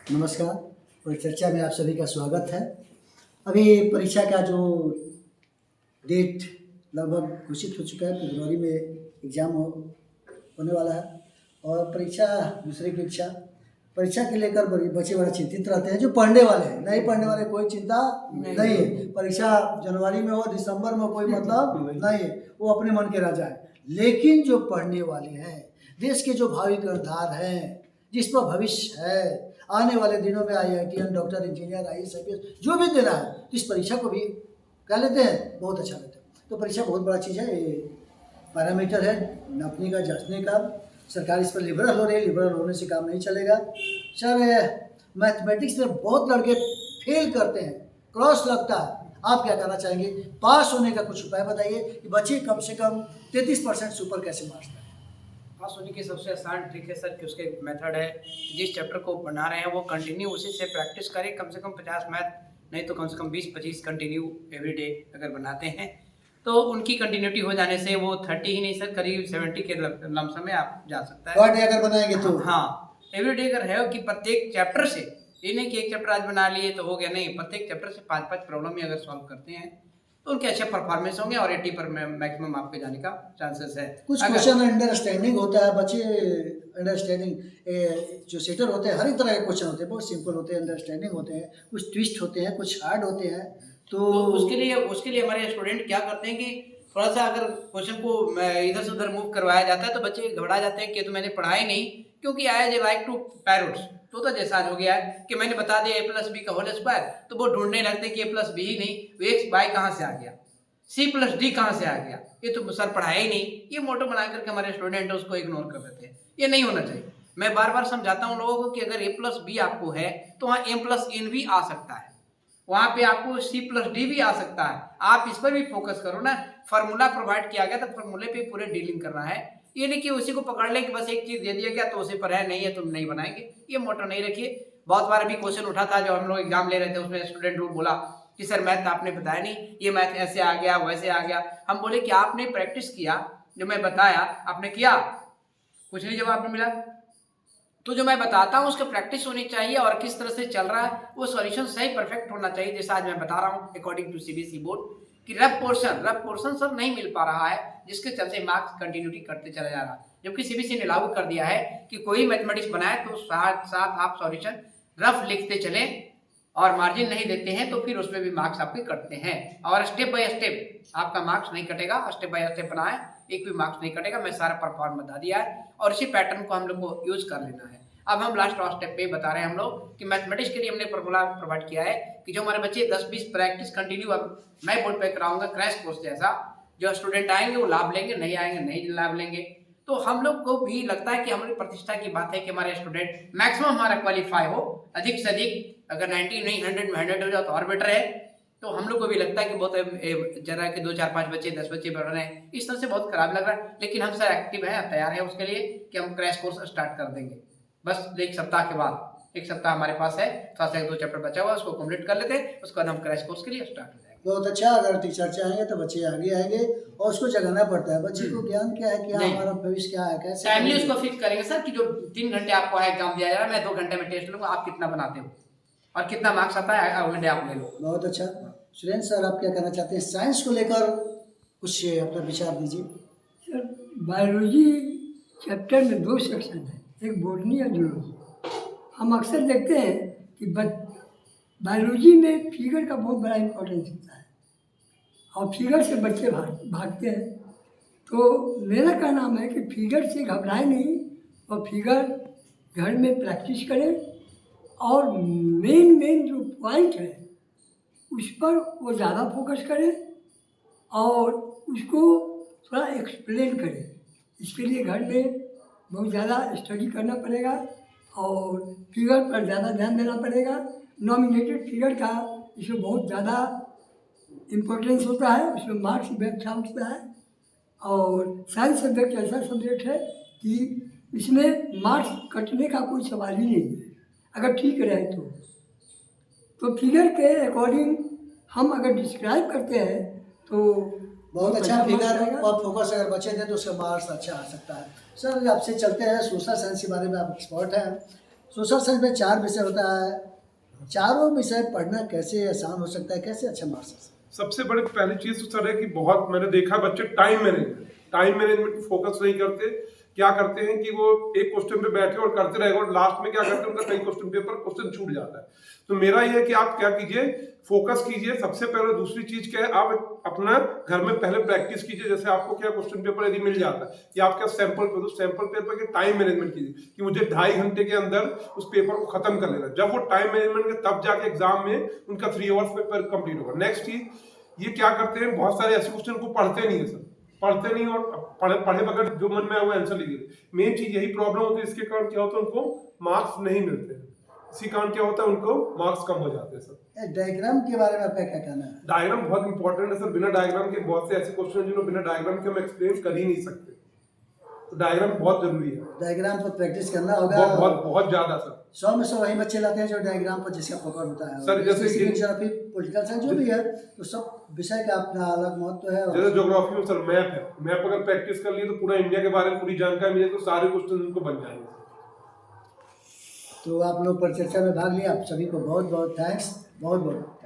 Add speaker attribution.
Speaker 1: नमस्कार। परिचर्चा में आप सभी का स्वागत है। अभी परीक्षा का जो डेट लगभग घोषित हो चुका है, फरवरी में एग्ज़ाम होने वाला है और परीक्षा दूसरी परीक्षा के लेकर बच्चे बड़ा चिंतित रहते हैं। जो पढ़ने वाले हैं, नहीं पढ़ने वाले कोई चिंता नहीं है। परीक्षा जनवरी में हो, दिसंबर में हो, कोई मतलब नहीं है, वो अपने मन के राजा है। लेकिन जो पढ़ने वाले हैं, देश के जो भावी कर्णधार हैं, जिस पर भविष्य है, आने वाले दिनों में IITian, doctor, engineer, IAS, IPS जो भी दे रहा है, तो इस परीक्षा को भी क्या लेते हैं, बहुत अच्छा लेते हैं। तो परीक्षा बहुत बड़ा चीज़ है, ये पैरामीटर है नापने का, जांचने का। सरकार इस पर लिबरल हो रही है, लिबरल होने से काम नहीं चलेगा। सर, मैथमेटिक्स में बहुत लड़के फेल करते हैं, क्रॉस लगता है। आप क्या कहना चाहेंगे? पास होने का कुछ उपाय बताइए कि बच्चे कम से कम 33% से ऊपर कैसे मार्क्स लाएं।
Speaker 2: पास होने की सबसे आसान ट्रिक है सर कि उसके मेथड है, जिस चैप्टर को बना रहे हैं वो कंटिन्यू उसी से प्रैक्टिस करें। कम से कम 50 मैथ नहीं तो कम से कम 20-25 कंटिन्यू एवरीडे अगर बनाते हैं तो उनकी कंटिन्यूटी हो जाने से वो 30 ही नहीं सर करीब 70 के लमसम में आप जा सकता है।
Speaker 1: पर डे अगर बनाएंगे तो
Speaker 2: हाँ, एवरीडे अगर है कि प्रत्येक चैप्टर से, ये नहीं कि एक चैप्टर आज बना लिए तो हो गया, नहीं, प्रत्येक चैप्टर से 5-5 प्रॉब्लम ही अगर सॉल्व करते हैं तो उनके अच्छे परफॉर्मेंस होंगे और 80 पर मैक्सिमम आपके जाने का चांसेस है।
Speaker 1: कुछ क्वेश्चन अंडरस्टैंडिंग होता है, बच्चे अंडरस्टैंडिंग जो सेटर होते हैं, हर एक तरह के क्वेश्चन होते हैं, बहुत सिंपल होते हैं, अंडरस्टैंडिंग होते हैं, कुछ ट्विस्ट होते हैं, कुछ हार्ड होते हैं।
Speaker 2: तो उसके लिए हमारे स्टूडेंट क्या करते हैं कि थोड़ा सा अगर क्वेश्चन को इधर से उधर मूव करवाया जाता है तो बच्चे घबरा जाते हैं कि तो मैंने पढ़ा ही नहीं, क्योंकि आई जे लाइक टू पैरोट्स, तो जैसा हो गया है कि मैंने बता दिया a+b का होल स्क्वायर, तो वो ढूंढने लगते हैं कि a+b ही नहीं, x y कहाँ से आ गया, c+d कहाँ से आ गया, ये तो सर पढ़ाया ही नहीं। ये मोटो बना करके हमारे स्टूडेंट उसको इग्नोर कर देते हैं। ये नहीं होना चाहिए। मैं बार बार समझाता हूँ लोगों को कि अगर a+b आपको है तो वहाँ m+n भी आ सकता है, वहां पे आपको C+D भी आ सकता है। आप इस पर भी फोकस करो ना। फार्मूला प्रोवाइड किया गया तो फार्मूले पे पूरे डीलिंग करना है। ये नहीं कि उसी को पकड़ ले कि बस एक चीज दे दिया गया तो उसी पर है, नहीं है तुम नहीं बनाएंगे, ये मोटो नहीं रखिए। बहुत बार अभी क्वेश्चन उठा था जब हम लोग एग्जाम ले रहे थे, उसमें स्टूडेंट लोग बोला कि सर मैथ आपने बताया नहीं, ये मैथ ऐसे आ गया वैसे आ गया। हम बोले कि आपने प्रैक्टिस किया, जो मैं बताया आपने किया, कुछ नहीं जवाब नहीं मिला। तो जो मैं बताता हूँ उसका प्रैक्टिस होनी चाहिए और किस तरह से चल रहा है वो सॉल्यूशन सही परफेक्ट होना चाहिए। जैसा आज मैं बता रहा हूँ अकॉर्डिंग टू CBSE बोर्ड कि रफ पोर्शन सर नहीं मिल पा रहा है, जिसके चलते मार्क्स कंटिन्यूटी करते चला जा रहा है। जबकि CBSE ने लागू कर दिया है कि कोई मैथमेटिक्स बनाए तो साथ साथ आप सॉल्यूशन रफ लिखते चलें और मार्जिन नहीं देते हैं तो फिर उसमें भी मार्क्स आपके कटते हैं। और स्टेप बाय स्टेप आपका मार्क्स नहीं कटेगा, स्टेप बाय स्टेप बनाए एक भी मार्क्स नहीं कटेगा। मैं सारा परफॉर्म बता दिया है और इसी पैटर्न को हम लोग को यूज कर लेना है। अब हम लास्ट स्टेप पे बता रहे हैं हम लोग कि मैथमेटिक्स के लिए हमने फॉर्मूला प्रोवाइड किया है कि जो हमारे बच्चे 10-20 प्रैक्टिस कंटिन्यू अब मैं बोर्ड पे कराऊंगा क्रैश कोर्स जैसा, जो स्टूडेंट आएंगे वो लाभ लेंगे, नहीं आएंगे नहीं लाभ लेंगे। तो हम लोग को भी लगता है कि हमारी प्रतिष्ठा की बात है कि हमारे स्टूडेंट मैक्सिमम हमारा क्वालिफाई हो, अधिक से अधिक, अगर 90 नहीं 100 में 100 हो जाए तो और बेटर है। तो हम लोग को भी लगता है कि बहुत जरा के 2-4-5 बच्चे 10 बच्चे बढ़ रहे हैं, इस तरह से बहुत खराब लग रहा है। लेकिन हम सर एक्टिव हैं, तैयार हैं उसके लिए कि हम क्रैश कोर्स स्टार्ट कर देंगे। बस एक सप्ताह के बाद, एक सप्ताह हमारे पास है, थोड़ा सा 1-2 चैप्टर बचा हुआ उसको कंप्लीट कर लेते हैं, उसके बाद हम क्रैश कोर्स के लिए स्टार्ट हो जाएंगे।
Speaker 1: बहुत अच्छा। अगर टीचर चाहेंगे तो बच्चे आगे आएंगे और उसको जगाना पड़ता है। बच्चे को ज्ञान क्या है, क्या हमारा भविष्य क्या है, कैसे
Speaker 2: टाइमली उसको फिक्स करेंगे सर कि जो 3 घंटे आपको एग्जाम दिया जा रहा है, मैं 2 घंटे में टेस्ट लूंगा, आप कितना बनाते हो और कितना मार्क्स आता है अगले आप ले लो।
Speaker 1: बहुत अच्छा। सुरेंद्र सर, आप क्या कहना चाहते हैं? साइंस को लेकर कुछ अपना विचार दीजिए।
Speaker 3: सर, बायोलॉजी चैप्टर में 2 सेक्शन है, एक बॉटनी और जूलॉजी। हम अक्सर देखते हैं कि बायोलॉजी में फिगर का बहुत बड़ा इम्पोर्टेंस होता है और फिगर से बच्चे भागते हैं। तो मेरा क्या नाम है कि फिगर से घबराए नहीं और फिगर घर में प्रैक्टिस करें और मेन जो पॉइंट है उस पर वो ज़्यादा फोकस करें और उसको थोड़ा एक्सप्लेन करें। इसके लिए घर में बहुत ज़्यादा स्टडी करना पड़ेगा और फिगर पर ज़्यादा ध्यान देना पड़ेगा। नॉमिनेटेड फिगर का इसमें बहुत ज़्यादा इम्पोर्टेंस होता है, उसमें मार्क्स भी अच्छा उठता है। और साइंस सब्जेक्ट ऐसा सब्जेक्ट है कि इसमें मार्क्स कटने का कोई सवाल ही नहीं है अगर ठीक रहे तो फिगर के अकॉर्डिंग हम अगर डिस्क्राइब करते हैं तो
Speaker 1: बहुत अच्छा फिगर और फोकस अगर बच्चे दें तो उसका मार्क्स अच्छा आ सकता है। सर, आपसे चलते हैं, सोशल साइंस के बारे में आप एक्सपर्ट हैं, सोशल साइंस में 4 विषय होता है, चारों विषय पढ़ना कैसे आसान हो सकता है, कैसे अच्छा मार्क्स आ सकता है?
Speaker 4: सबसे बड़ी पहली चीज तो सर है कि बहुत मैंने देखा है बच्चे टाइम मैनेजमेंट पे फोकस नहीं करते। क्या करते हैं कि वो एक क्वेश्चन पे बैठे और करते रहेंगे और लास्ट में क्या करते हैं उनका कई क्वेश्चन छूट जाता है। तो मेरा ये है कि आप क्या कीजिए, फोकस कीजिए सबसे पहले। दूसरी चीज क्या है, आप अपना घर में पहले प्रैक्टिस कीजिए। जैसे आपको क्या क्वेश्चन पेपर यदि मिल जाता है या आप क्या सैंपल पेपर के टाइम मैनेजमेंट कीजिए कि मुझे 2.5 घंटे के अंदर उस पेपर को खत्म कर लेना। जब वो टाइम मैनेजमेंट के तब जाके एग्जाम में उनका 3 आवर्स पेपर कंप्लीट होगा। नेक्स्ट चीज, ये क्या करते हैं, बहुत सारे ऐसे क्वेश्चन को पढ़ते नहीं है सर, पढ़ते नहीं और पढ़े बगैर जो मन में आए वो आंसर लिखिए। मेन चीज यही प्रॉब्लम होती है। इसके कारण क्या होता है, उनको मार्क्स नहीं मिलते हैं। इसी कारण क्या होता है, उनको मार्क्स कम हो जाते हैं सर।
Speaker 1: डायग्राम के बारे में आपका क्या कहना है?
Speaker 4: डायग्राम बहुत इंपॉर्टेंट है सर। बिना डायग्राम के बहुत से ऐसे क्वेश्चन हैं जिन्हें बिना डायग्राम के हम एक्सप्लेन कर ही नहीं सकते। तो डायग्राम बहुत जरूरी है,
Speaker 1: डायग्राम पर प्रैक्टिस करना होगा।
Speaker 4: बहुत बहुत बहुत ज्यादा सर।
Speaker 1: 100 में 100 वही बच्चे लाते हैं जो डायग्राम पर जिसका पकड़ होता है।
Speaker 4: सर, जैसे कि
Speaker 1: पॉलिटिकल साइंस जो भी है, तो सब विषय का अपना अलग महत्व है।
Speaker 4: जैसे ज्योग्राफी में सर मैप है, मैप अगर प्रैक्टिस कर लिए तो पूरा इंडिया के बारे में पूरी जानकारी मिले तो सारे क्वेश्चन उनको बन जाएंगे।
Speaker 1: तो आप लोग परिचर्चा में भाग लिया, आप सभी को बहुत बहुत थैंक्स, बहुत बहुत